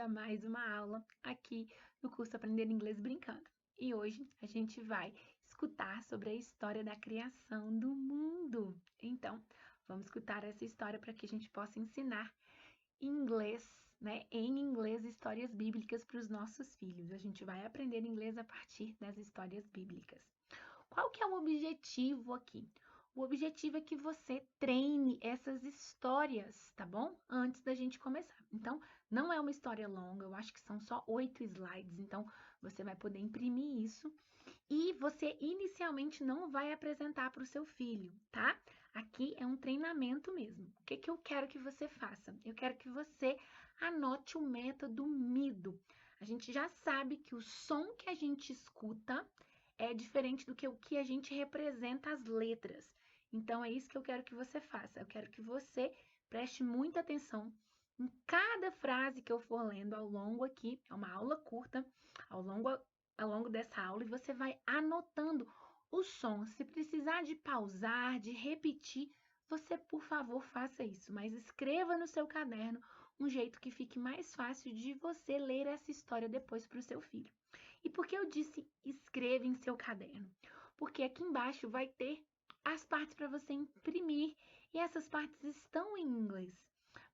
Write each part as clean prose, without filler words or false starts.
a mais uma aula aqui no curso Aprender Inglês Brincando. E hoje a gente vai escutar sobre a história da criação do mundo. Então, vamos escutar essa história para que a gente possa ensinar inglês, né? Em inglês, histórias bíblicas para os nossos filhos. A gente vai aprender inglês a partir das histórias bíblicas. Qual que é o objetivo aqui? O objetivo é que você treine essas histórias, tá bom? Antes da gente começar. Então, não é uma história longa, eu acho que são só 8 slides, então você vai poder imprimir isso e você inicialmente não vai apresentar para o seu filho, tá? Aqui é um treinamento mesmo. O que eu quero que você faça? Eu quero que você anote o método MIDO. A gente já sabe que o som que a gente escuta é diferente do que o que a gente representa as letras. Então, é isso que eu quero que você faça. Eu quero que você preste muita atenção em cada frase que eu for lendo ao longo aqui. É uma aula curta, ao longo dessa aula, e você vai anotando o som. Se precisar de pausar, de repetir, você, por favor, faça isso. Mas escreva no seu caderno um jeito que fique mais fácil de você ler essa história depois para o seu filho. E por que eu disse escreva em seu caderno? Porque aqui embaixo vai ter as partes para você imprimir e essas partes estão em inglês.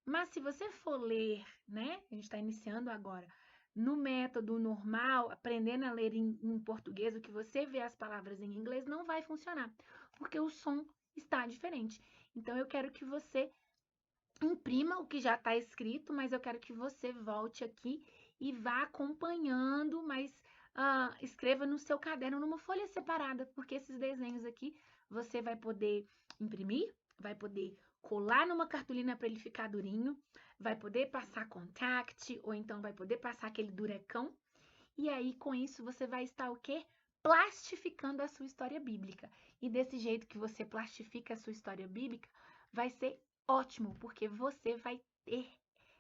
Mas se você for ler, né? A gente está iniciando agora no método normal, aprendendo a ler em português, o que você vê as palavras em inglês não vai funcionar, porque o som está diferente. Então eu quero que você imprima o que já está escrito, mas eu quero que você volte aqui e vá acompanhando, mas escreva no seu caderno, numa folha separada, porque esses desenhos aqui você vai poder imprimir, vai poder colar numa cartolina para ele ficar durinho, vai poder passar contact, ou então vai poder passar aquele durecão, e aí com isso você vai estar o quê? Plastificando a sua história bíblica. E desse jeito que você plastifica a sua história bíblica, vai ser ótimo, porque você vai ter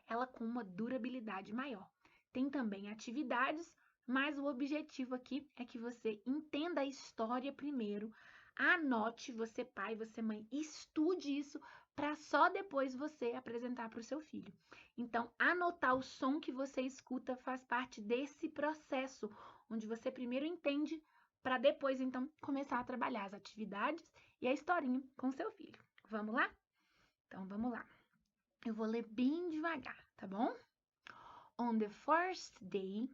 ela com uma durabilidade maior. Tem também atividades, mas o objetivo aqui é que você entenda a história primeiro, anote, você pai, você mãe, estude isso para só depois você apresentar para o seu filho. Então, anotar o som que você escuta faz parte desse processo, onde você primeiro entende para depois, então, começar a trabalhar as atividades e a historinha com seu filho. Vamos lá? Então, vamos lá. Eu vou ler bem devagar, tá bom? On the first day,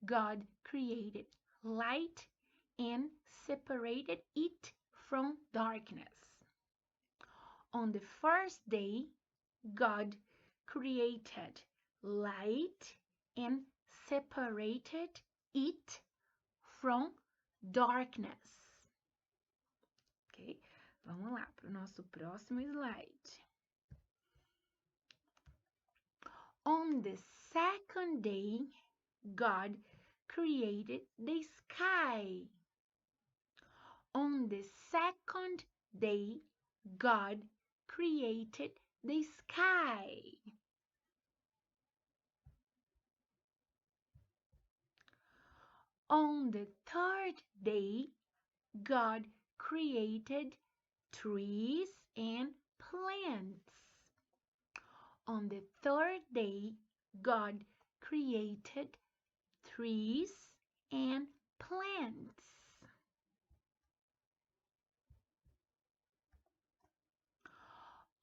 God created light and separated it from darkness. On the first day, God created light and separated it from darkness. Ok? Vamos lá para o nosso próximo slide. On the second day, God created the sky. On the second day, God created the sky. On the third day, God created trees and plants. On the third day, God created trees and plants.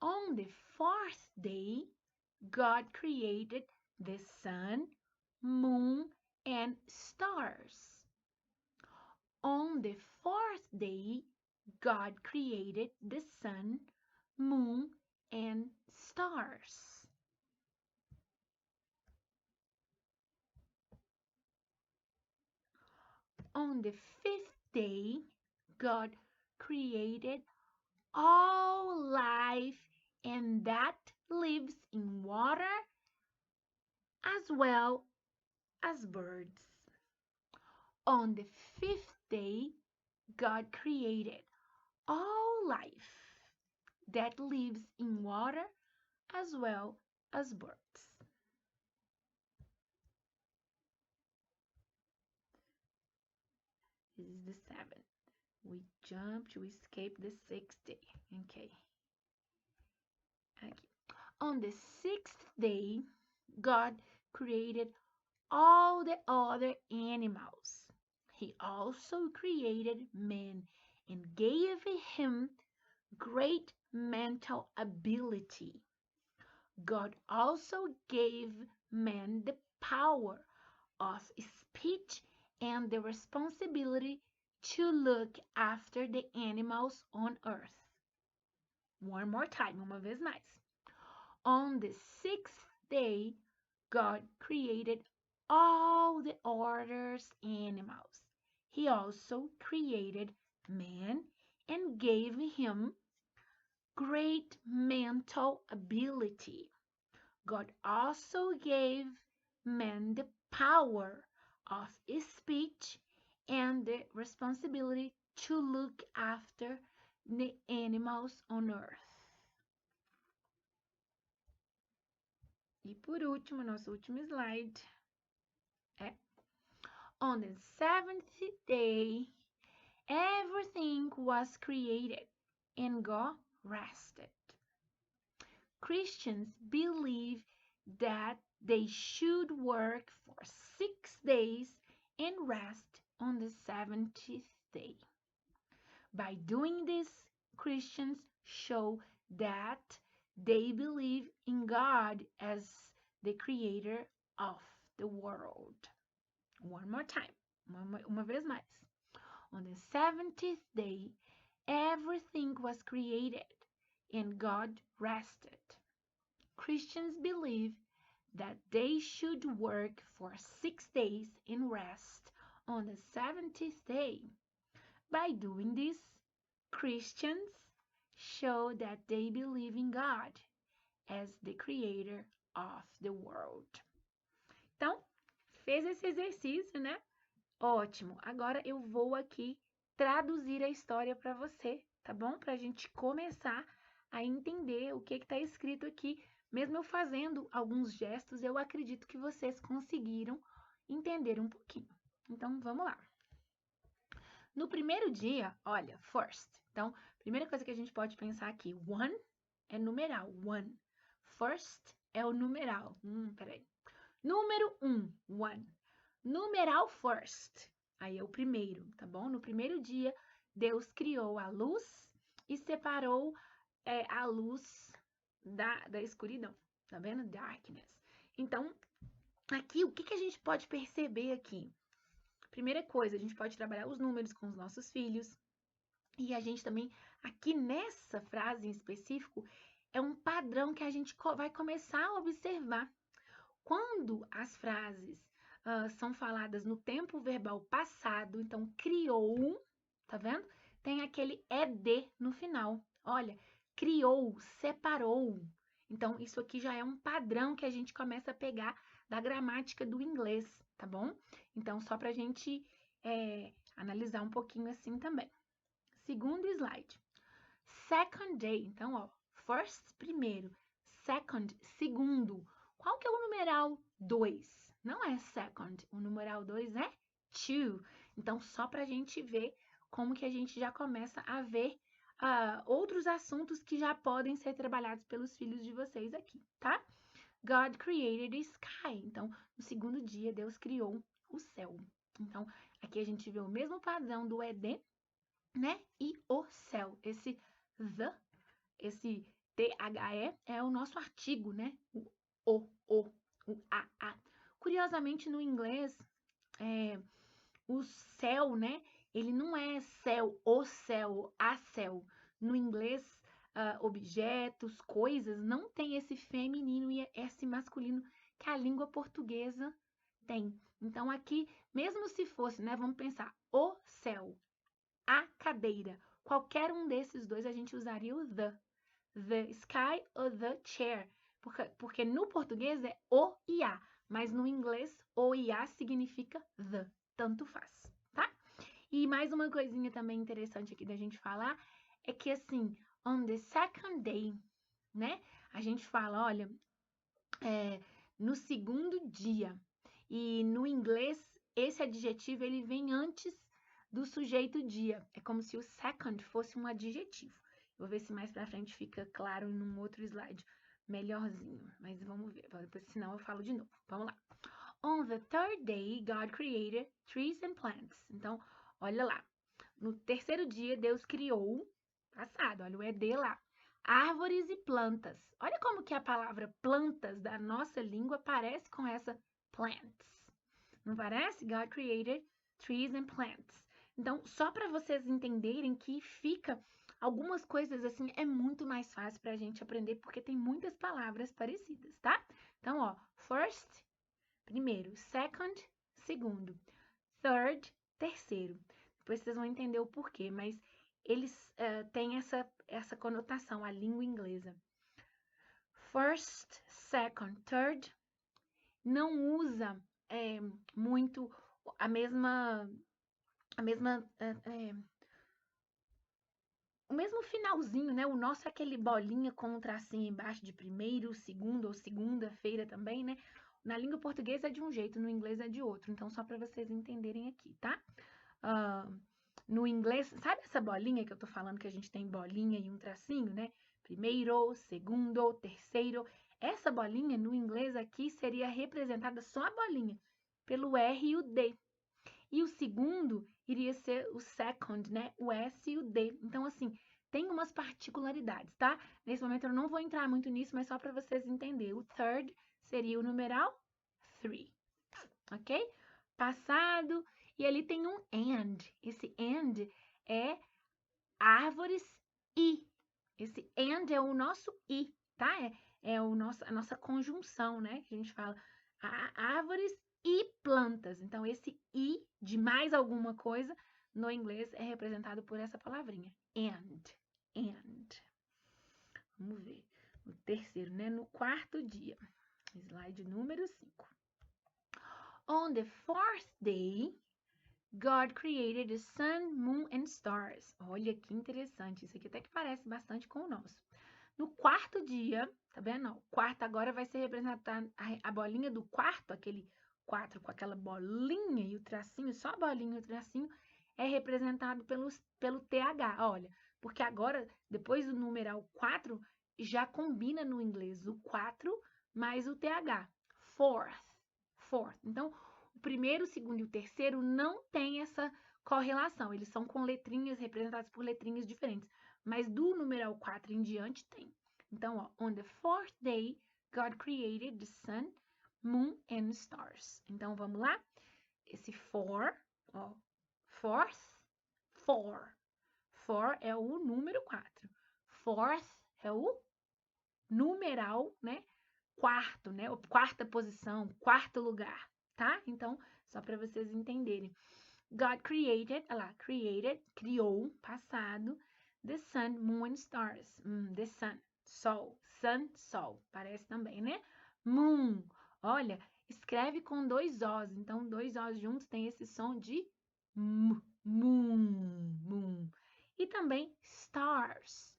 On the fourth day, God created the sun, moon, and stars. On the fourth day, God created the sun, moon, and stars. On the fifth day, God created all life and that lives in water as well as birds. On the fifth day, God created all life that lives in water as well as birds. This is the seventh. We jumped, we escaped the sixth day. Okay. On the sixth day, God created all the other animals. He also created man and gave him great mental ability. God also gave man the power of speech and the responsibility to look after the animals on earth. One more time, uma vez mais. On the sixth day, God created all the orders animals. He also created man and gave him great mental ability. God also gave man the power of speech and the responsibility to look after the animals on earth. E por último, nosso último slide é: on the seventh day, everything was created and God rested. Christians believe that they should work for 6 days and rest on the 70th day. By doing this, Christians show that they believe in God as the creator of the world. One more time, uma vez mais. On the 70th day, everything was created and God rested. Christians believe that they should work for 6 days and rest on the 70th day. By doing this, Christians show that they believe in God as the creator of the world. Então, fez esse exercício, né? Ótimo. Agora eu vou aqui traduzir a história para você, tá bom? Para a gente começar a entender o que está escrito aqui. Mesmo eu fazendo alguns gestos, eu acredito que vocês conseguiram entender um pouquinho. Então, vamos lá. No primeiro dia, olha, first. Então, primeira coisa que a gente pode pensar aqui, one é numeral, one. First é o numeral. Peraí. Número 1, one. Numeral first, aí é o primeiro, tá bom? No primeiro dia, Deus criou a luz e separou a luz da escuridão, tá vendo? Darkness. Então, aqui, o que a gente pode perceber aqui? Primeira coisa, a gente pode trabalhar os números com os nossos filhos. E a gente também, aqui nessa frase em específico, é um padrão que a gente vai começar a observar. Quando as frases são faladas no tempo verbal passado, então criou, tá vendo? Tem aquele ED no final. Olha, criou, separou. Então, isso aqui já é um padrão que a gente começa a pegar da gramática do inglês, tá bom? Então, só pra gente analisar um pouquinho assim também. Segundo slide. Second day. Então, ó, first, primeiro. Second, segundo. Qual que é o numeral 2? Não é second, o numeral 2 é two. Então, só para a gente ver como que a gente já começa a ver outros assuntos que já podem ser trabalhados pelos filhos de vocês aqui, tá? God created the sky. Então, no segundo dia, Deus criou o céu. Então, aqui a gente vê o mesmo padrão do ED, né? E o céu. Esse THE é o nosso artigo, né? O a. Curiosamente, no inglês, o céu, né? Ele não é céu, o céu, a céu. No inglês, objetos, coisas, não tem esse feminino e esse masculino que a língua portuguesa tem. Então, aqui, mesmo se fosse, né? Vamos pensar, o céu, a cadeira. Qualquer um desses dois, a gente usaria o the sky ou the chair. Porque no português é o e a, mas no inglês o e a significa the, tanto faz, tá? E mais uma coisinha também interessante aqui da gente falar é que assim, on the second day, né? A gente fala, olha, no segundo dia. E no inglês, esse adjetivo ele vem antes do sujeito dia. É como se o second fosse um adjetivo. Vou ver se mais pra frente fica claro em um outro slide melhorzinho. Mas vamos ver, depois, senão eu falo de novo. Vamos lá. On the third day, God created trees and plants. Então, olha lá. No terceiro dia, Deus criou, passado, olha o ED lá, árvores e plantas. Olha como que a palavra plantas da nossa língua parece com essa plants. Não parece? God created trees and plants. Então, só para vocês entenderem que fica algumas coisas assim, é muito mais fácil para a gente aprender, porque tem muitas palavras parecidas, tá? Então, ó, first, primeiro, second, segundo, third, terceiro. Depois vocês vão entender o porquê, mas eles têm essa conotação, a língua inglesa. First, second, third, não usa muito a mesma o mesmo finalzinho, né? O nosso é aquele bolinha com um tracinho embaixo de primeiro, segundo ou segunda-feira também, né? Na língua portuguesa é de um jeito, no inglês é de outro. Então, só para vocês entenderem aqui, tá? No inglês, sabe essa bolinha que eu tô falando que a gente tem bolinha e um tracinho, né? Primeiro, segundo, terceiro. Essa bolinha no inglês aqui seria representada só a bolinha, pelo R e o D. E o segundo iria ser o second, né? O S e o D. Então, assim, tem umas particularidades, tá? Nesse momento eu não vou entrar muito nisso, mas só para vocês entenderem. O third seria o numeral 3, ok? Passado, e ali tem um and. Esse and é árvores e. Esse and é o nosso i, tá? É a nossa conjunção, né? A gente fala árvores e plantas. Então, esse i de mais alguma coisa no inglês é representado por essa palavrinha. And. Vamos ver. No terceiro, né? No quarto dia. Slide número 5. On the fourth day, God created the sun, moon and stars. Olha que interessante. Isso aqui até que parece bastante com o nosso. No quarto dia, tá vendo? O quarto agora vai ser representar a bolinha do quarto, aquele 4 com aquela bolinha e o tracinho, só a bolinha e o tracinho, é representado pelo TH, olha. Porque agora, depois do numeral 4, já combina no inglês o 4 mais o TH. Fourth. Então, o primeiro, o segundo e o terceiro não tem essa correlação. Eles são com letrinhas, representados por letrinhas diferentes. Mas do numeral 4 em diante tem. Então, ó, on the fourth day, God created the sun, moon and stars. Então, vamos lá? Esse for, ó, fourth, four. For é o número 4. Fourth é o numeral, né? Quarto, né? Quarta posição, quarto lugar, tá? Então, só para vocês entenderem. God created, olha lá, created, criou, passado, the sun, moon and stars. The sun, sol, sun, sol, parece também, né? Moon, olha, escreve com 2 Os, então 2 Os juntos tem esse som de moon, moon. E também stars,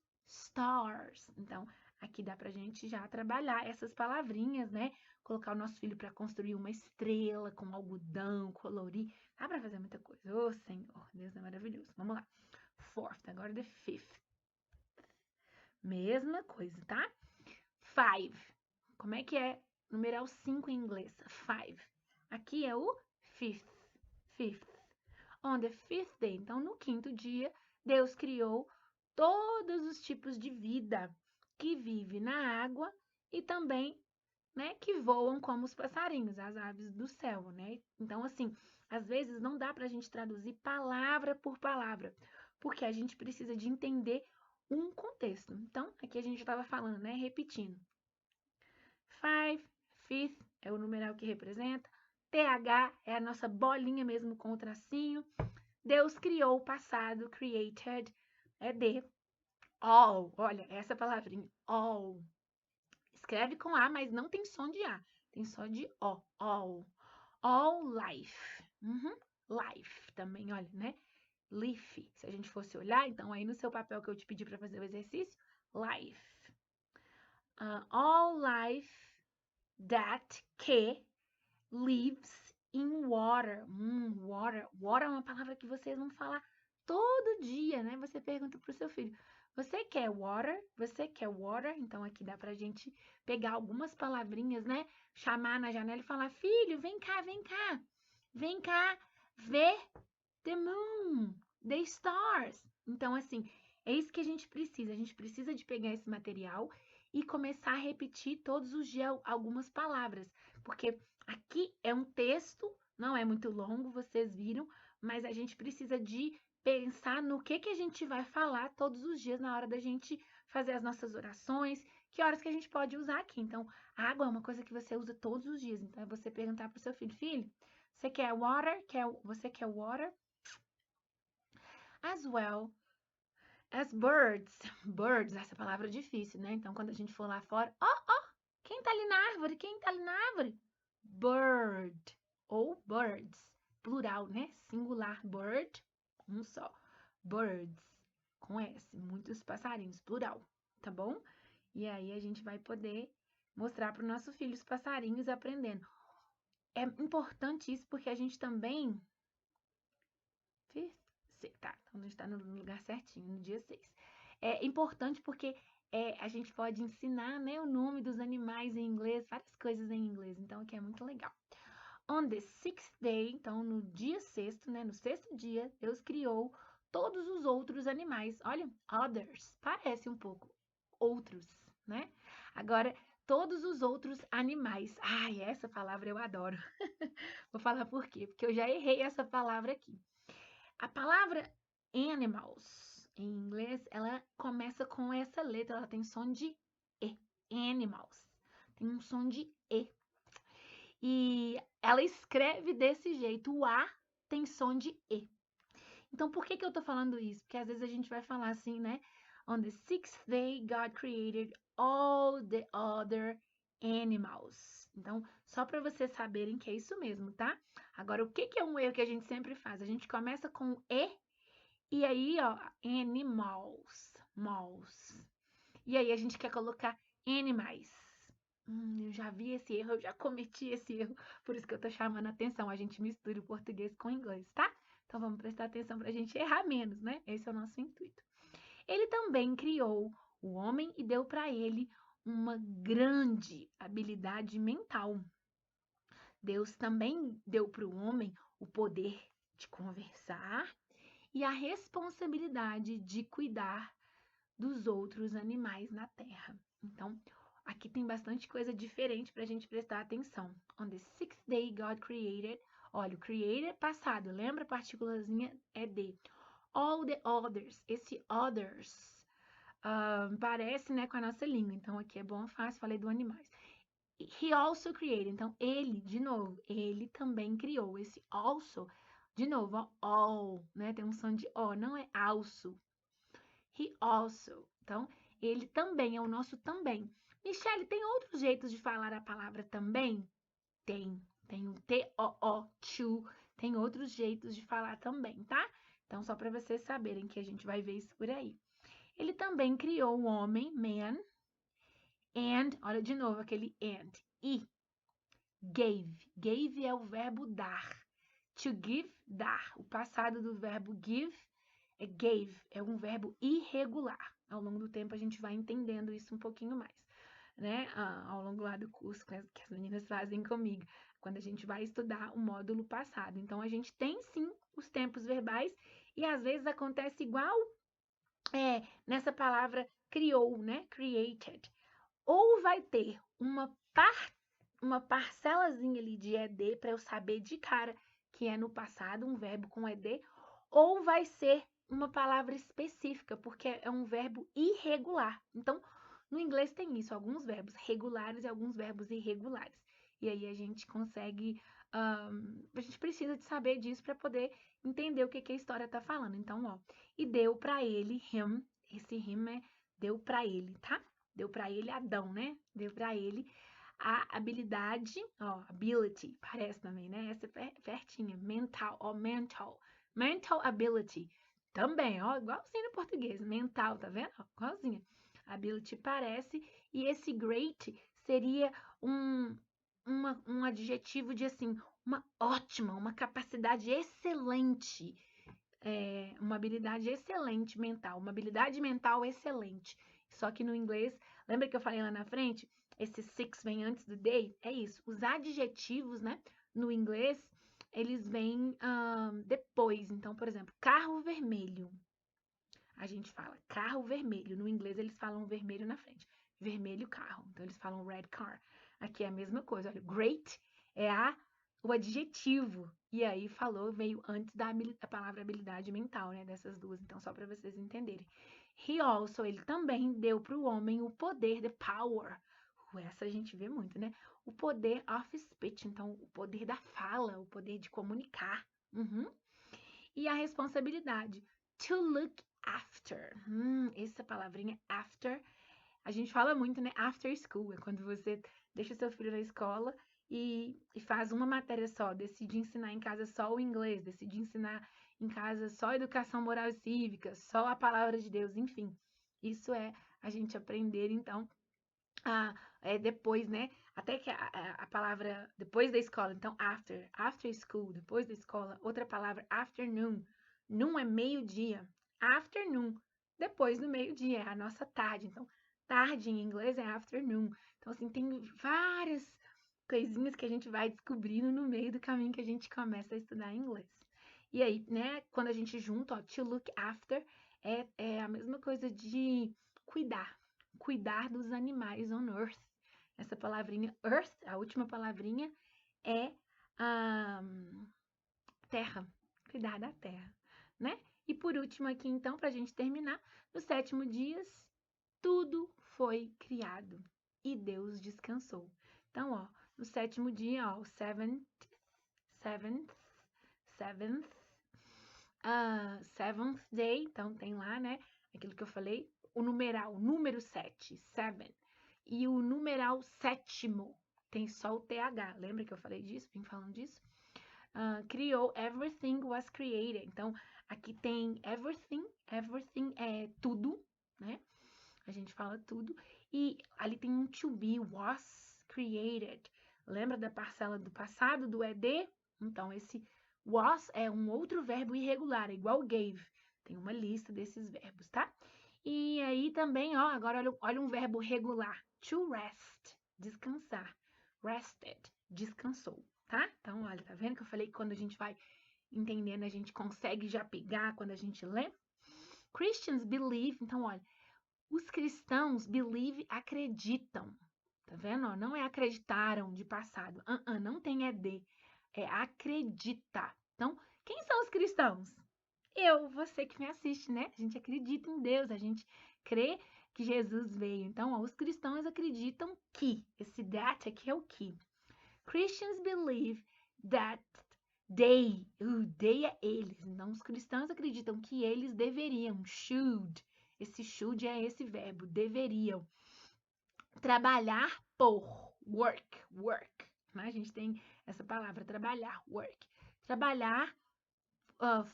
então aqui dá pra gente já trabalhar essas palavrinhas, né? Colocar o nosso filho para construir uma estrela com algodão, colorir. Dá para fazer muita coisa. Ô, Senhor, Deus é maravilhoso. Vamos lá. Fourth, agora the fifth. Mesma coisa, tá? Five. Como é que é numeral 5 em inglês? Five. Aqui é o fifth. On the fifth day, então no quinto dia, Deus criou todos os tipos de vida que vive na água e também, né, que voam como os passarinhos, as aves do céu, né? Então, assim, às vezes não dá para a gente traduzir palavra por palavra, porque a gente precisa de entender um contexto. Então, aqui a gente estava falando, né, repetindo. Five, fifth é o numeral que representa, TH é a nossa bolinha mesmo com o tracinho. Deus criou o passado, created, é de. All, olha, essa palavrinha, all. Escreve com A, mas não tem som de A, tem só de O, all. All life. Life também, olha, né? Leaf, se a gente fosse olhar, então aí no seu papel que eu te pedi para fazer o exercício, life. All life that que lives in water. Water é uma palavra que vocês vão falar todo dia, né? Você pergunta para o seu filho, você quer water? Você quer water? Então aqui dá pra gente pegar algumas palavrinhas, né? Chamar na janela e falar, filho, vem cá, vem cá ver the moon, the stars. Então, assim, é isso que a gente precisa. A gente precisa de pegar esse material e começar a repetir todos os dias algumas palavras. Porque aqui é um texto, não é muito longo, vocês viram, mas a gente precisa de pensar no que a gente vai falar todos os dias na hora da gente fazer as nossas orações, que horas que a gente pode usar aqui. Então, água é uma coisa que você usa todos os dias. Então, é você perguntar para o seu filho, filho, você quer water? Você quer water? As well as birds. Birds, essa palavra é difícil, né? Então, quando a gente for lá fora, quem tá ali na árvore? Quem tá ali na árvore? Bird ou birds, plural, né? Singular, bird, um só. Birds, com S, muitos passarinhos, plural, tá bom? E aí a gente vai poder mostrar para o nosso filho os passarinhos aprendendo. É importante isso porque a gente também tá, então a gente está no lugar certinho, no dia 6. É importante porque a gente pode ensinar, né, o nome dos animais em inglês, várias coisas em inglês, então aqui é muito legal. On the sixth day, então no dia sexto, né, no sexto dia, Deus criou todos os outros animais. Olha, others, parece um pouco outros, né? Agora, todos os outros animais. Ai, essa palavra eu adoro. Vou falar por quê? Porque eu já errei essa palavra aqui. A palavra animals, em inglês, ela começa com essa letra, ela tem som de E. Animals. Tem um som de E. E ela escreve desse jeito, o A tem som de E. Então, por que eu tô falando isso? Porque às vezes a gente vai falar assim, né? On the sixth day, God created all the other animals. Então, só para vocês saberem que é isso mesmo, tá? Agora, o que é um erro que a gente sempre faz? A gente começa com E e aí, ó, animals, mouse. E aí a gente quer colocar animais. Eu já vi esse erro, eu já cometi esse erro, por isso que eu tô chamando a atenção. A gente mistura o português com o inglês, tá? Então vamos prestar atenção pra gente errar menos, né? Esse é o nosso intuito. Ele também criou o homem e deu para ele uma grande habilidade mental. Deus também deu para o homem o poder de conversar e a responsabilidade de cuidar dos outros animais na terra. Então, aqui tem bastante coisa diferente para a gente prestar atenção. On the sixth day, God created. Olha, o created é passado, lembra? A partículazinha é de. All the others. Esse others parece, né, com a nossa língua. Então, aqui é bom, fácil, falei do animais. He also created. Então, ele, de novo, ele também criou. Esse also, de novo, ó, all, né? Tem um som de O, não é also. He also. Então, ele também, é o nosso também. Michele, tem outros jeitos de falar a palavra também? Tem. Tem o T-O-O, to. Tem outros jeitos de falar também, tá? Então, só para vocês saberem que a gente vai ver isso por aí. Ele também criou o homem, man, and, olha de novo aquele and, e, gave. Gave é o verbo dar. To give, dar. O passado do verbo give é gave, é um verbo irregular. Ao longo do tempo a gente vai entendendo isso um pouquinho mais, né? Ao longo lá do curso que as meninas fazem comigo, quando a gente vai estudar o módulo passado. Então a gente tem sim os tempos verbais e às vezes acontece igual nessa palavra criou, né? Created. Ou vai ter uma parcelazinha ali de ED para eu saber de cara que é no passado, um verbo com ED, ou vai ser uma palavra específica, porque é um verbo irregular. Então, no inglês tem isso, alguns verbos regulares e alguns verbos irregulares. E aí a gente consegue, a gente precisa de saber disso para poder entender o que a história está falando. Então, ó, e deu para ele, him, esse him é deu para ele, tá? Deu para ele Adão, né? Deu para ele a habilidade, ó, ability, parece também, né? Essa é pertinha, mental, ó, mental. Mental ability, também, ó, igualzinho no português, mental, tá vendo? Ó, igualzinho. Ability parece, e esse great seria um adjetivo de, assim, uma ótima, uma capacidade excelente. uma habilidade excelente mental, uma habilidade mental excelente. Só que no inglês, lembra que eu falei lá na frente? Esse six vem antes do day? É isso. Os adjetivos, né? No inglês, eles vêm depois. Então, por exemplo, carro vermelho. A gente fala carro vermelho. No inglês, eles falam vermelho na frente. Vermelho carro. Então, eles falam red car. Aqui é a mesma coisa. Olha, great é o adjetivo. E aí veio antes da palavra habilidade mental, né? Dessas duas. Então, só para vocês entenderem. He also, ele também deu para o homem o poder, the power. Essa a gente vê muito, né? O poder of speech. Então, o poder da fala, o poder de comunicar. E a responsabilidade, to look after. Essa palavrinha after, a gente fala muito, né? After school, é quando você deixa seu filho na escola e faz uma matéria só, decide ensinar em casa só o inglês, decide ensinar em casa só educação moral e cívica, só a palavra de Deus, enfim. Isso é a gente aprender, então, depois, né? Até que a palavra depois da escola, então after school, depois da escola, outra palavra afternoon, noon é meio-dia, afternoon, depois do meio-dia, é a nossa tarde, então tarde em inglês é afternoon. Então assim, tem várias coisinhas que a gente vai descobrindo no meio do caminho que a gente começa a estudar inglês. E aí, né, quando a gente junta, ó, to look after é a mesma coisa de cuidar dos animais on earth. Essa palavrinha earth, a última palavrinha é terra, cuidar da terra, né? E por último aqui então, para a gente terminar, no sétimo dia, tudo foi criado e Deus descansou. Então, ó, no sétimo dia, ó, o seventh day, então tem lá, né, aquilo que eu falei, o numeral, número 7, 7. E o numeral sétimo tem só o TH. Lembra que eu falei disso? Vim falando disso? Criou, everything was created. Então, aqui tem everything é tudo, né? A gente fala tudo. E ali tem um to be, was created. Lembra da parcela do passado, do ED? Então, esse was é um outro verbo irregular, igual gave. Tem uma lista desses verbos, tá? E aí também, ó, agora olha um verbo regular. To rest, descansar. Rested, descansou, tá? Então, olha, tá vendo que eu falei que quando a gente vai entendendo, a gente consegue já pegar quando a gente lê? Christians believe, então, olha, os cristãos believe, acreditam. Tá vendo? Ó, não é acreditaram de passado. Não tem ED. É acredita. Então, quem são os cristãos? Você que me assiste, né? A gente acredita em Deus, a gente crê que Jesus veio. Então, ó, os cristãos acreditam que. Esse that aqui é o que. Christians believe that they. O they é eles. Então, os cristãos acreditam que eles deveriam. Should. Esse should é esse verbo. Deveriam. Trabalhar por. Work. Né? A gente tem essa palavra, trabalhar, work. Trabalhar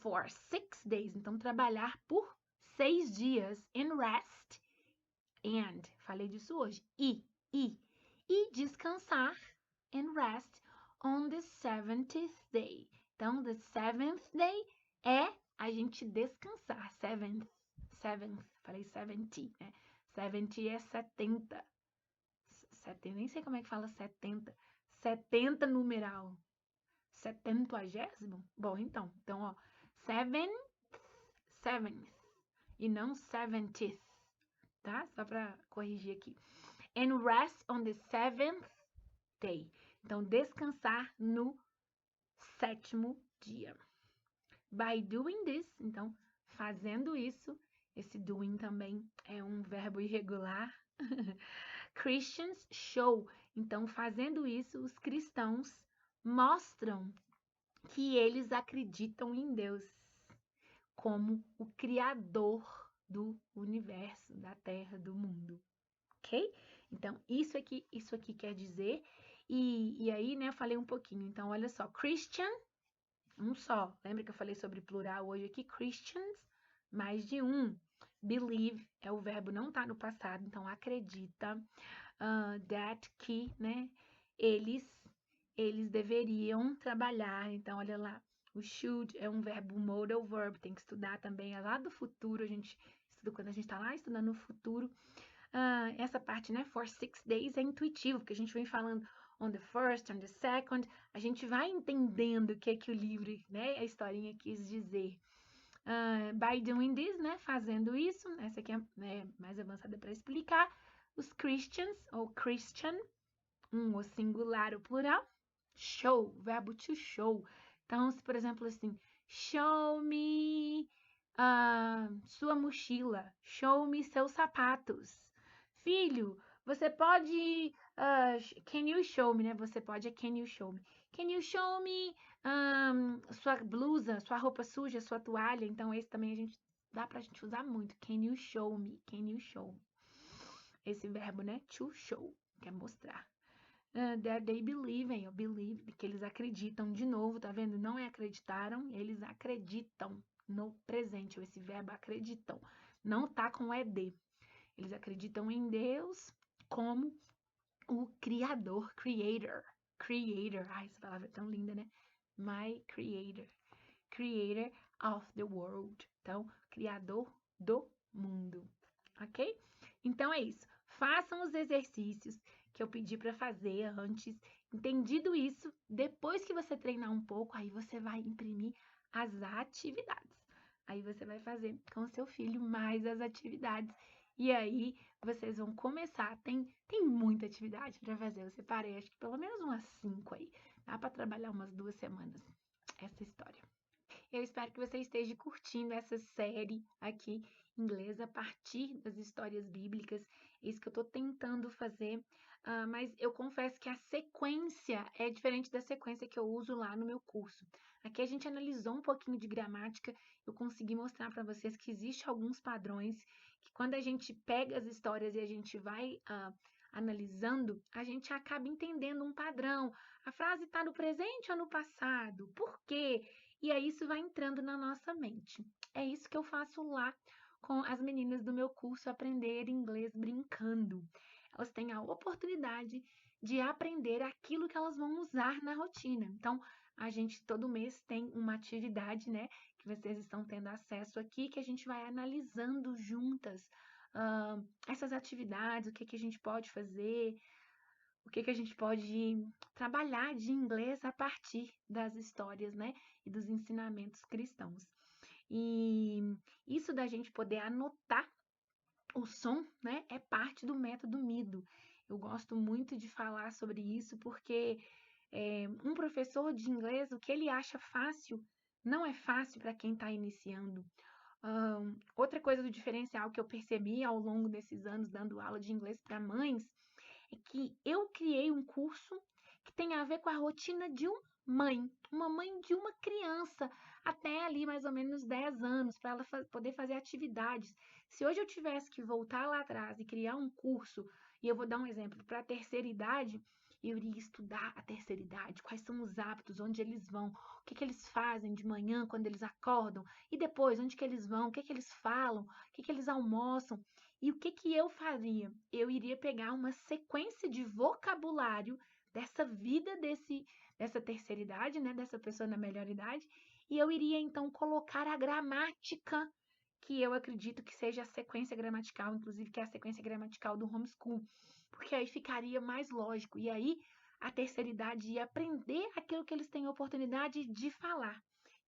for 6 days. Então, trabalhar por 6 dias. And rest. And. Falei disso hoje. E descansar. And rest on the 7th day. Então, the 7th day é a gente descansar. Seventh. Falei 70, né? 70 é 70. Nem sei como é que fala 70. 70 numeral. 70º? Bom, então, ó, seventh e não 70th, tá? Só para corrigir aqui. And rest on the 7th day. Então, descansar no 7º dia. By doing this, então, fazendo isso, esse doing também é um verbo irregular. Christians show. Então, fazendo isso, os cristãos mostram que eles acreditam em Deus como o criador do universo, da terra, do mundo, ok? Então, isso aqui quer dizer, e aí, né, eu falei um pouquinho. Então, olha só, Christian, um só. Lembra que eu falei sobre plural hoje aqui? Christians, mais de um. Believe é o verbo, não tá no passado, então acredita. That que, né, eles deveriam trabalhar. Então, olha lá, O should é um verbo modal verb, tem que estudar também, é lá do futuro, a gente estuda quando a gente está lá estudando no futuro. Essa parte, né, for 6 days é intuitivo, porque a gente vem falando on the first, on the second, a gente vai entendendo o que é que o livro, né, a historinha quis dizer. By doing this, né, fazendo isso, essa aqui é, né, mais avançada para explicar, os Christians, ou Christian, o singular, o plural, show, verbo to show. Então, se por exemplo assim, show me sua mochila, show me seus sapatos. Filho, você pode, can you show me, né? Você pode, can you show me? Can you show me sua blusa, sua roupa suja, sua toalha? Então, esse também dá pra gente usar muito. Can you show me? Can you show me? Esse verbo, né? To show, que é mostrar. That they believe in, believe, que eles acreditam. De novo, tá vendo? Não é acreditaram, eles acreditam no presente. Esse verbo acreditam. Não tá com ED. Eles acreditam em Deus como o Criador, Creator. Creator. Ai, essa palavra é tão linda, né? My Creator. Creator of the world. Então, Criador do mundo. Ok? Então é isso. Façam os exercícios que eu pedi para fazer antes. Entendido isso, depois que você treinar um pouco, aí você vai imprimir as atividades. Aí você vai fazer com seu filho mais as atividades. E aí vocês vão começar. Tem muita atividade para fazer. Eu separei, acho que pelo menos umas 5 aí. Dá para trabalhar umas 2 semanas essa história. Eu espero que você esteja curtindo essa série aqui inglesa a partir das histórias bíblicas. É isso que eu estou tentando fazer, mas eu confesso que a sequência é diferente da sequência que eu uso lá no meu curso. Aqui a gente analisou um pouquinho de gramática, eu consegui mostrar para vocês que existem alguns padrões, que quando a gente pega as histórias e a gente vai analisando, a gente acaba entendendo um padrão. A frase está no presente ou no passado? Por quê? E aí isso vai entrando na nossa mente. É isso que eu faço lá com as meninas do meu curso Aprender Inglês Brincando. Elas têm a oportunidade de aprender aquilo que elas vão usar na rotina. Então, a gente todo mês tem uma atividade, né, que vocês estão tendo acesso aqui, que a gente vai analisando juntas essas atividades, o que que a gente pode fazer, o que que a gente pode trabalhar de inglês a partir das histórias, né, e dos ensinamentos cristãos. E isso da gente poder anotar o som, né, é parte do método Mido. Eu gosto muito de falar sobre isso porque um professor de inglês, o que ele acha fácil, não é fácil para quem está iniciando. Outra coisa do diferencial que eu percebi ao longo desses anos dando aula de inglês para mães é que eu criei um curso que tem a ver com a rotina de uma mãe de uma criança, até ali mais ou menos 10 anos, para ela poder fazer atividades. Se hoje eu tivesse que voltar lá atrás e criar um curso, e eu vou dar um exemplo, para a terceira idade, eu iria estudar a terceira idade, quais são os hábitos, onde eles vão, o que que eles fazem de manhã quando eles acordam, e depois, onde que eles vão, o que que eles falam, o que que eles almoçam. E o que que eu faria? Eu iria pegar uma sequência de vocabulário dessa vida dessa terceira idade, né, dessa pessoa na melhor idade, e eu iria então colocar a gramática que eu acredito que seja a sequência gramatical, inclusive que é a sequência gramatical do homeschool, porque aí ficaria mais lógico. E aí a terceira idade ia aprender aquilo que eles têm oportunidade de falar.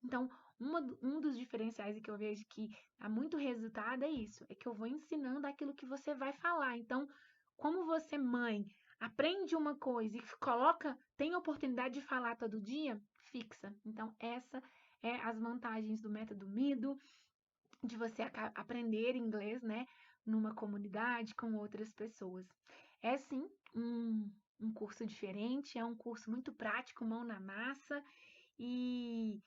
Então, um dos diferenciais que eu vejo que dá muito resultado é isso, é que eu vou ensinando aquilo que você vai falar. Então, como você, mãe, aprende uma coisa e tem a oportunidade de falar todo dia, fixa. Então, essa é as vantagens do método Mido, de você aprender inglês, né, numa comunidade com outras pessoas. É sim um curso diferente, é um curso muito prático, mão na massa, e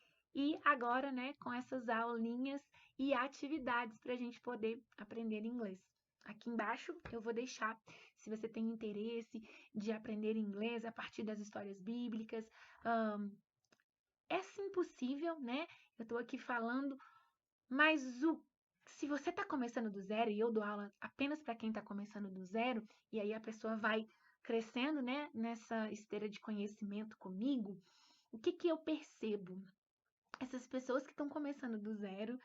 agora, né, com essas aulinhas e atividades para a gente poder aprender inglês. Aqui embaixo eu vou deixar, se você tem interesse de aprender inglês a partir das histórias bíblicas. É sim possível, né? Eu estou aqui falando, mas se você está começando do zero, e eu dou aula apenas para quem está começando do zero, e aí a pessoa vai crescendo, né, nessa esteira de conhecimento comigo, o que que eu percebo? essas pessoas que estão começando do zero,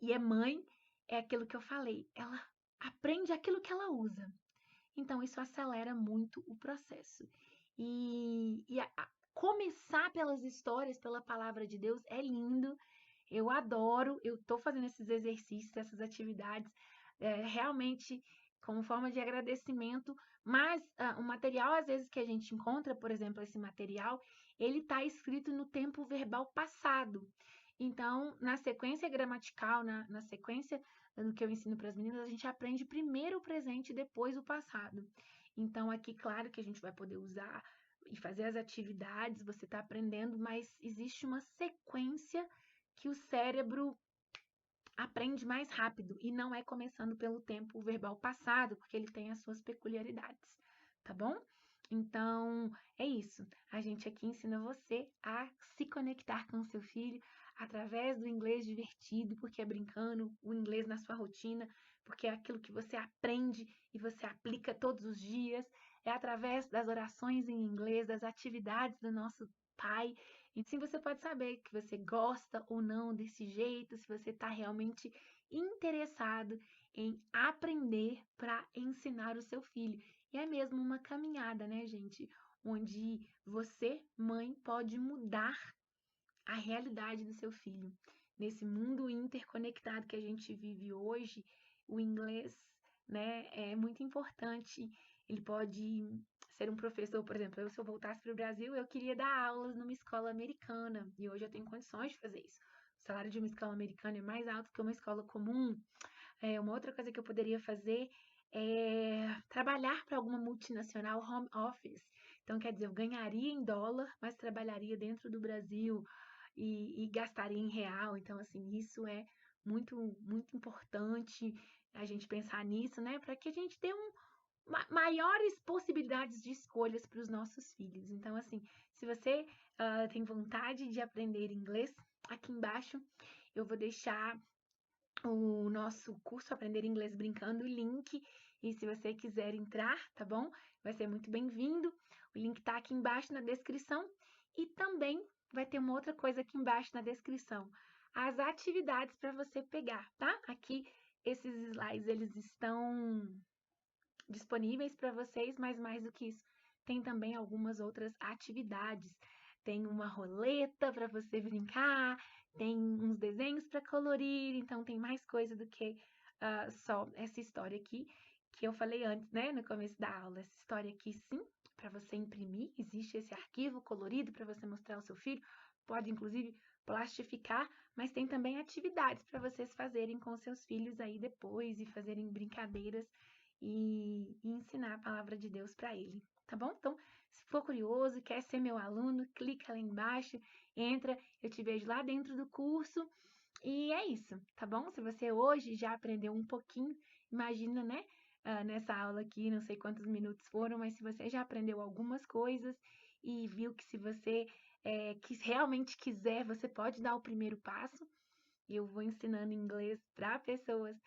e é mãe, é aquilo que eu falei, ela aprende aquilo que ela usa. Então, isso acelera muito o processo. Começar pelas histórias, pela palavra de Deus, é lindo. Eu adoro, eu estou fazendo esses exercícios, essas atividades, realmente como forma de agradecimento, mas o material, às vezes, que a gente encontra, por exemplo, esse material, ele está escrito no tempo verbal passado. Então, na sequência gramatical, na sequência do que eu ensino para as meninas, a gente aprende primeiro o presente e depois o passado. Então, aqui, claro que a gente vai poder usar e fazer as atividades, você está aprendendo, mas existe uma sequência que o cérebro aprende mais rápido e não é começando pelo tempo verbal passado, porque ele tem as suas peculiaridades, tá bom? Então, é isso. A gente aqui ensina você a se conectar com o seu filho através do inglês divertido, porque é brincando, o inglês na sua rotina, porque é aquilo que você aprende e você aplica todos os dias, é através das orações em inglês, das atividades do nosso pai. E sim, você pode saber que você gosta ou não desse jeito, se você está realmente interessado em aprender para ensinar o seu filho. E é mesmo uma caminhada, né, gente? Onde você, mãe, pode mudar a realidade do seu filho. Nesse mundo interconectado que a gente vive hoje, o inglês, né, é muito importante. Ele pode ser um professor, por exemplo, se eu voltasse para o Brasil, eu queria dar aulas numa escola americana, e hoje eu tenho condições de fazer isso. O salário de uma escola americana é mais alto que uma escola comum. Uma outra coisa que eu poderia fazer é trabalhar para alguma multinacional home office. Então, quer dizer, eu ganharia em dólar, mas trabalharia dentro do Brasil e gastaria em real. Então, assim, isso é muito, muito importante a gente pensar nisso, né? Para que a gente dê maiores possibilidades de escolhas para os nossos filhos. Então, assim, se você tem vontade de aprender inglês, aqui embaixo eu vou deixar o nosso curso Aprender Inglês Brincando, o link, e se você quiser entrar, tá bom? Vai ser muito bem-vindo. O link tá aqui embaixo na descrição e também vai ter uma outra coisa aqui embaixo na descrição, as atividades para você pegar, tá? Aqui esses slides eles estão disponíveis para vocês, mas mais do que isso, tem também algumas outras atividades. Tem uma roleta para você brincar, tem uns desenhos para colorir, então tem mais coisa do que só essa história aqui que eu falei antes, né, no começo da aula. Essa história aqui, sim, para você imprimir, existe esse arquivo colorido para você mostrar ao seu filho, pode inclusive plastificar, mas tem também atividades para vocês fazerem com seus filhos aí depois e fazerem brincadeiras e ensinar a palavra de Deus para ele, tá bom? Então, se for curioso, quer ser meu aluno, clica lá embaixo, entra, eu te vejo lá dentro do curso. E é isso, tá bom? Se você hoje já aprendeu um pouquinho, imagina, né? Nessa aula aqui, não sei quantos minutos foram, mas se você já aprendeu algumas coisas e viu que se você realmente quiser, você pode dar o primeiro passo. Eu vou ensinando inglês para pessoas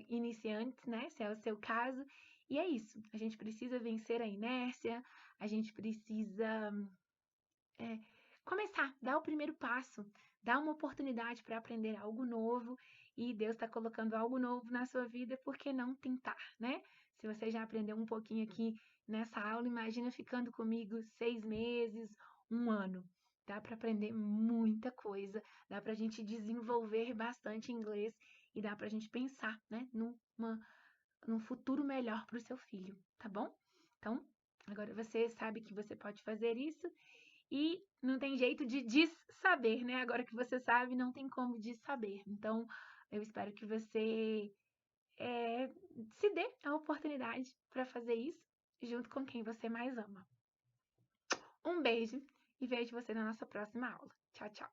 iniciantes, né? Se é o seu caso. E é isso. A gente precisa vencer a inércia, a gente precisa começar, dar o primeiro passo, dar uma oportunidade para aprender algo novo. E Deus está colocando algo novo na sua vida, por que não tentar, né? Se você já aprendeu um pouquinho aqui nessa aula, imagina ficando comigo 6 meses, 1 ano. Dá para aprender muita coisa, dá para a gente desenvolver bastante inglês e dá para a gente pensar, né, num futuro melhor para o seu filho, tá bom? Então, agora você sabe que você pode fazer isso e não tem jeito de saber, né? Agora que você sabe, não tem como saber. Então, eu espero que você se dê a oportunidade para fazer isso junto com quem você mais ama. Um beijo e vejo você na nossa próxima aula. Tchau, tchau.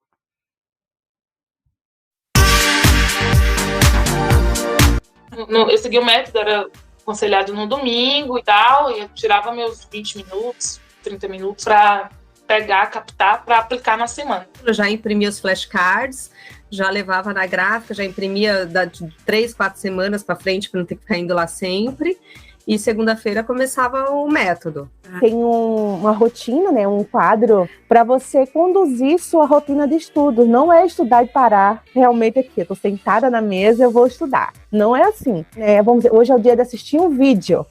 Eu segui o método, era aconselhado no domingo e tal, e eu tirava meus 20 minutos, 30 minutos para pegar, captar, para aplicar na semana. Eu já imprimia os flashcards, já levava na gráfica, já imprimia de 3, 4 semanas para frente para não ter que ficar indo lá sempre. e segunda-feira começava o método. Tem uma rotina, né, um quadro para você conduzir sua rotina de estudo. Não é estudar e parar realmente aqui. Eu estou sentada na mesa, eu vou estudar. Não é assim, né? Vamos dizer, hoje é o dia de assistir um vídeo.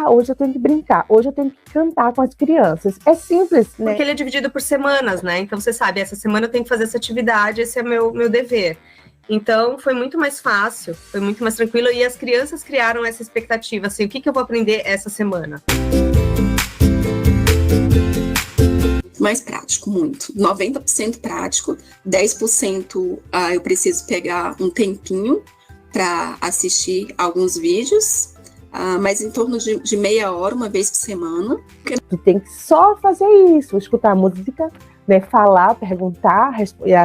Hoje eu tenho que brincar, hoje eu tenho que cantar com as crianças. É simples, né? Porque ele é dividido por semanas, né? Então você sabe, essa semana eu tenho que fazer essa atividade, esse é meu dever. Então foi muito mais fácil, foi muito mais tranquilo, e as crianças criaram essa expectativa, assim, o que eu vou aprender essa semana? Mais prático, muito. 90% prático, 10% eu preciso pegar um tempinho para assistir alguns vídeos, mas em torno de meia hora, uma vez por semana. Tu tem que só fazer isso, escutar música, né, falar, perguntar,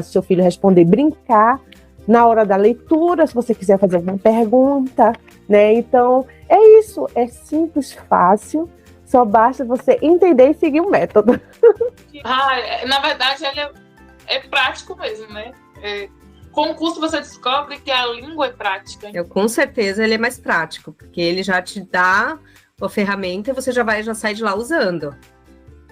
seu filho responder, brincar. Na hora da leitura, se você quiser fazer alguma pergunta, né? Então, é isso, é simples, fácil, só basta você entender e seguir o método. Na verdade, ele é prático mesmo, né? Com o curso você descobre que a língua é prática. Com certeza ele é mais prático, porque ele já te dá a ferramenta e você já sai de lá usando.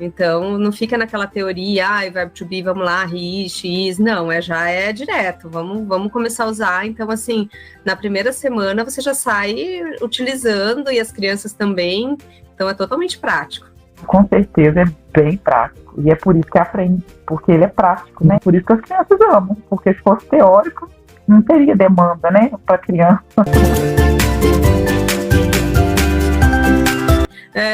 Então, não fica naquela teoria, verbo to be, vamos lá, he, she, is. Não, já é direto, vamos começar a usar. Então, assim, na primeira semana você já sai utilizando, e as crianças também. Então, é totalmente prático. Com certeza é bem prático, e é por isso que aprende, porque ele é prático, né? Por isso que as crianças amam, porque se fosse teórico, não teria demanda, né, para criança.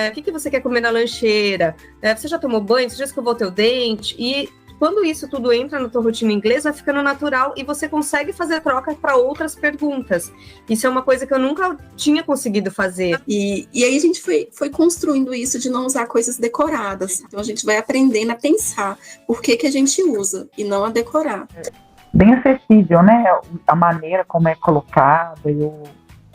O que você quer comer na lancheira? Você já tomou banho? Você já escovou teu dente? E quando isso tudo entra na tua rotina inglesa, vai ficando natural e você consegue fazer troca para outras perguntas. Isso é uma coisa que eu nunca tinha conseguido fazer. E aí a gente foi construindo isso de não usar coisas decoradas. Então a gente vai aprendendo a pensar por que a gente usa e não a decorar. Bem acessível, né? A maneira como é colocada,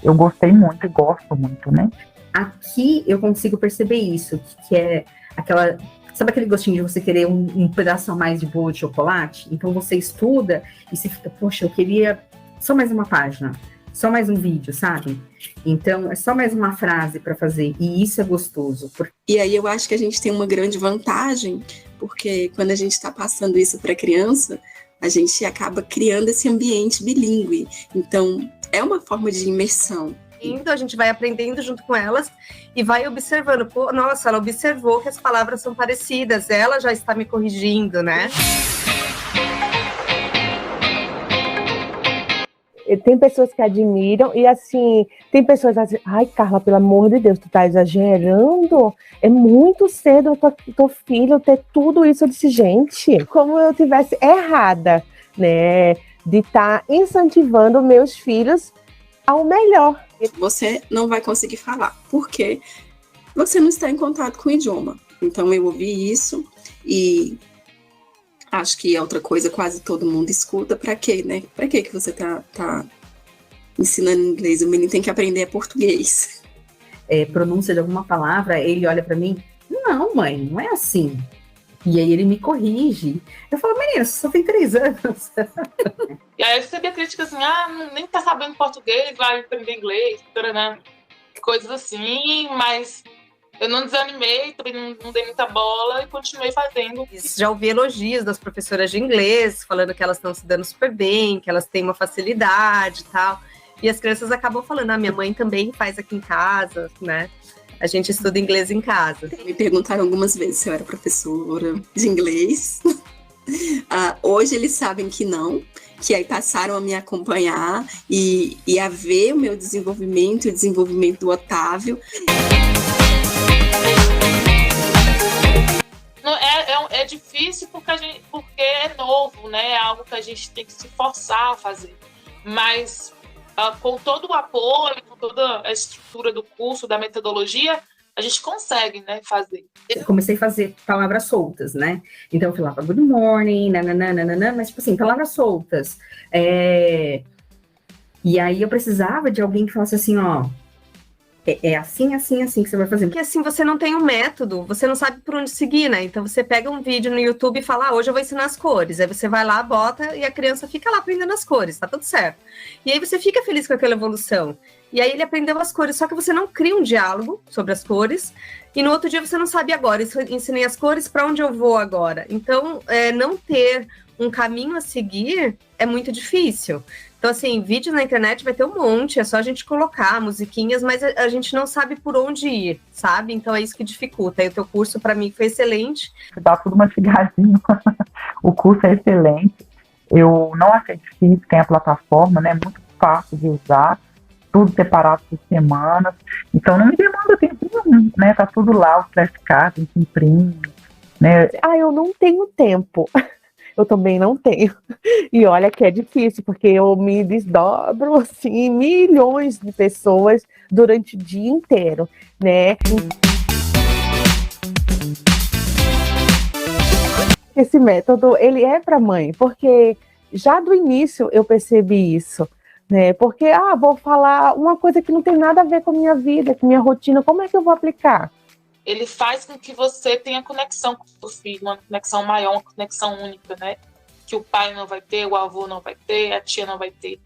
eu gostei muito e gosto muito, né? Aqui eu consigo perceber isso, que é aquela... Sabe aquele gostinho de você querer um pedaço a mais de bolo de chocolate? Então você estuda e você fica, poxa, eu queria só mais uma página, só mais um vídeo, sabe? Então é só mais uma frase para fazer, e isso é gostoso. E aí eu acho que a gente tem uma grande vantagem, porque quando a gente está passando isso para a criança, a gente acaba criando esse ambiente bilíngue. Então é uma forma de imersão. A gente vai aprendendo junto com elas e vai observando. Pô, nossa, ela observou que as palavras são parecidas, ela já está me corrigindo, né? Tem pessoas que admiram e, assim, tem pessoas assim, ai, Carla, pelo amor de Deus, tu tá exagerando? É muito cedo teu filho ter tudo isso. Eu disse, gente, como eu tivesse errada, né, de estar incentivando meus filhos ao melhor. Você não vai conseguir falar, porque você não está em contato com o idioma. Então eu ouvi isso e acho que é outra coisa, quase todo mundo escuta. Para quê, né? Para que você tá ensinando inglês? O menino tem que aprender português. Pronúncia de alguma palavra, ele olha para mim, não, mãe, não é assim. E aí ele me corrige. Eu falo, menina, você só tem 3 anos. E aí eu recebi a crítica assim, nem tá sabendo português, vai aprender inglês, né? Coisas assim, mas eu não desanimei, também não dei muita bola e continuei fazendo. Já ouvi elogios das professoras de inglês, falando que elas estão se dando super bem, que elas têm uma facilidade e tal. E as crianças acabam falando, minha mãe também faz aqui em casa, né? A gente estuda inglês em casa. Me perguntaram algumas vezes se eu era professora de inglês. Hoje eles sabem que não, que aí passaram a me acompanhar e a ver o meu desenvolvimento e o desenvolvimento do Otávio. É difícil porque é novo, né? É algo que a gente tem que se forçar a fazer. Mas com todo o apoio, com toda a estrutura do curso, da metodologia, a gente consegue, né, fazer. Eu comecei a fazer palavras soltas, né? Então eu falava good morning, nananana, mas tipo assim, palavras soltas. E aí eu precisava de alguém que falasse assim, ó, é assim, assim, assim que você vai fazer. Porque assim, você não tem um método, você não sabe por onde seguir, né? Então você pega um vídeo no YouTube e fala, hoje eu vou ensinar as cores. Aí você vai lá, bota, e a criança fica lá aprendendo as cores, tá tudo certo. E aí você fica feliz com aquela evolução. E aí ele aprendeu as cores, só que você não cria um diálogo sobre as cores, e no outro dia você não sabe agora, ensinei as cores, para onde eu vou agora? Então, não ter um caminho a seguir é muito difícil. Então, assim, vídeos na internet vai ter um monte, é só a gente colocar musiquinhas, mas a gente não sabe por onde ir, sabe? Então é isso que dificulta. E o teu curso, para mim, foi excelente. Tá tudo mastigadinho. O curso é excelente. Eu não achei difícil, tem a plataforma, né? Muito fácil de usar, tudo separado por semanas. Então não me demanda tempo nenhum, né? Tá tudo lá, os flashcards, a gente imprime, né? Eu não tenho tempo. Eu também não tenho. E olha que é difícil, porque eu me desdobro, assim, milhões de pessoas durante o dia inteiro, né? Esse método, ele é para mãe, porque já do início eu percebi isso, né? Porque, vou falar uma coisa que não tem nada a ver com a minha vida, com a minha rotina, como é que eu vou aplicar? Ele faz com que você tenha conexão com o seu filho, uma conexão maior, uma conexão única, né? Que o pai não vai ter, o avô não vai ter, a tia não vai ter.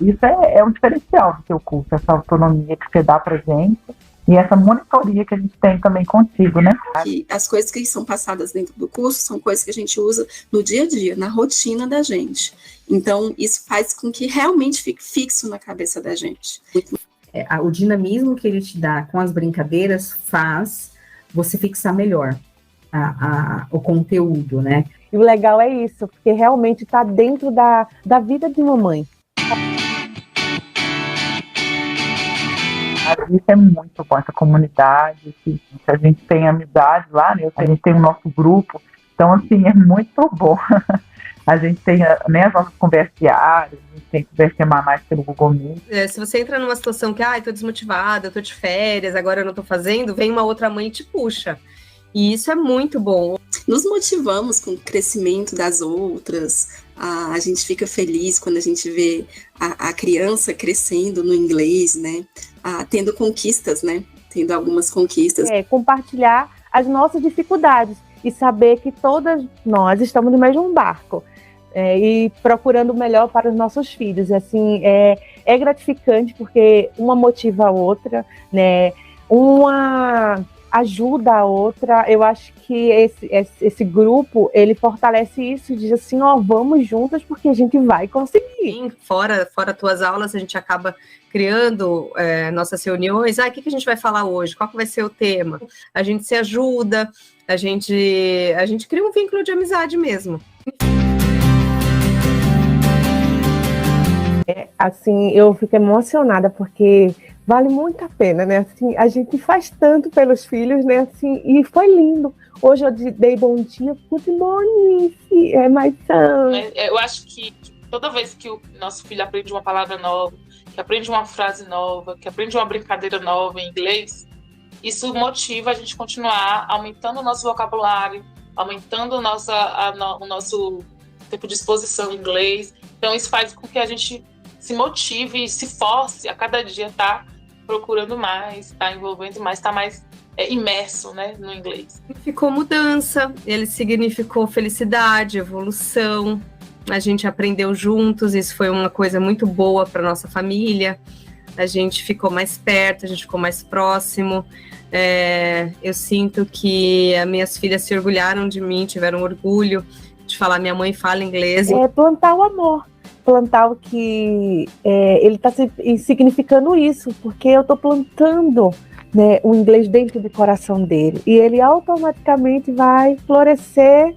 Isso é um diferencial do seu curso, essa autonomia que você dá pra gente e essa monitoria que a gente tem também contigo, né? Que as coisas que são passadas dentro do curso são coisas que a gente usa no dia a dia, na rotina da gente. Então, isso faz com que realmente fique fixo na cabeça da gente. O dinamismo que ele te dá com as brincadeiras faz você fixar melhor o conteúdo, né? E o legal é isso, porque realmente está dentro da vida de uma mãe. Isso é muito bom, essa comunidade, que a gente tem amizade lá, né? A gente tem o nosso grupo, então, assim, é muito bom. A gente tem, né, as nossas conversas diárias, a gente tem conversa semanais pelo Google Meet. Se você entra numa situação que, tô desmotivada, eu tô de férias, agora eu não tô fazendo, vem uma outra mãe e te puxa. E isso é muito bom. Nos motivamos com o crescimento das outras, a gente fica feliz quando a gente vê a criança crescendo no inglês, né? Tendo conquistas, né? Tendo algumas conquistas. Compartilhar as nossas dificuldades e saber que todas nós estamos no mesmo barco. E procurando o melhor para os nossos filhos. Assim, é gratificante porque uma motiva a outra, né? Uma ajuda a outra. Eu acho que esse grupo, ele fortalece isso e diz assim, vamos juntas porque a gente vai conseguir. Fora tuas aulas, a gente acaba criando nossas reuniões. O que a gente vai falar hoje? Qual que vai ser o tema? A gente se ajuda, a gente cria um vínculo de amizade mesmo. Assim, eu fico emocionada porque vale muito a pena, né? Assim, a gente faz tanto pelos filhos, né? Assim, e foi lindo. Hoje eu dei bom dia, good morning, my son. Eu acho que toda vez que o nosso filho aprende uma palavra nova, que aprende uma frase nova, que aprende uma brincadeira nova em inglês, isso motiva a gente continuar aumentando o nosso vocabulário, aumentando o nosso tempo de exposição em inglês. Então isso faz com que a gente se motive e se force a cada dia estar procurando mais, estar envolvendo mais, estar mais imerso, né, no inglês. Ficou mudança, ele significou felicidade, evolução, a gente aprendeu juntos, isso foi uma coisa muito boa para nossa família, a gente ficou mais perto, a gente ficou mais próximo, eu sinto que as minhas filhas se orgulharam de mim, tiveram orgulho de falar, minha mãe fala inglês. Plantar o amor. Plantar o que ele está significando isso, porque eu estou plantando, né, o inglês dentro do coração dele e ele automaticamente vai florescer